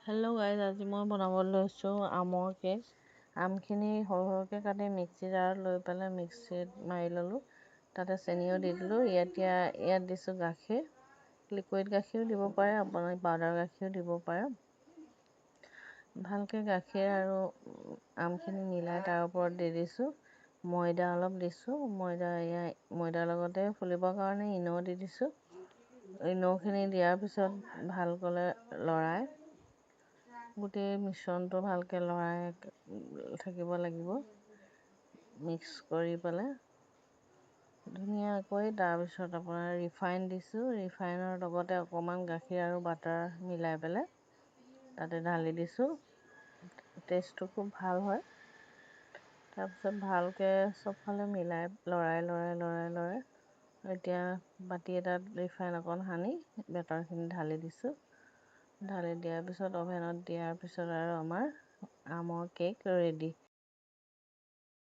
Hello' guys, আজি মই বনাবলৈ লৈছোঁ আমৰ কেক। আমখিনি সৰু সৰুকৈ কাটি মিক্সি জাৰত লৈ পেলাই মিক্সিত মাৰি ল'লোঁ। তাতে চেনিও দি দিলোঁ। ইয়াত দিছোঁ গাখীৰ, লিকুইড গাখীৰো দিব পাৰে, আপুনি পাউডাৰ গাখীৰো দিব পাৰে। ভালকৈ গাখীৰ আৰু আমখিনি মিলাই তাৰ ওপৰত দি দিছোঁ ময়দা অলপ দিছোঁ। ময়দাৰ লগতে ফুলিবৰ কাৰণে ইনো দি দিছোঁ। ইনোখিনি দিয়াৰ পিছত ভালকৈ লৰাই গোটেই মিশ্ৰণটো ভালকৈ লৰাই থাকিব লাগিব, মিক্স কৰি পেলাই ধুনীয়াকৈ। তাৰপিছত আপোনাৰ ৰিফাইন দিছোঁ। ৰিফাইনৰ লগতে অকণমান গাখীৰ আৰু বাটাৰ মিলাই পেলাই তাতে ঢালি দিছোঁ। টেষ্টটো খুব ভাল হয়। তাৰপিছত ভালকৈ চবফালে মিলাই লৰাই এতিয়া বাতি এটাত ৰিফাইন অকণ সানি বেটাৰখিনি ঢালি দিছোঁ। ঢালি দিয়াৰ পিছত অভেনত দিয়াৰ পিছত আৰু আমাৰ আমৰ কেক ৰেডি।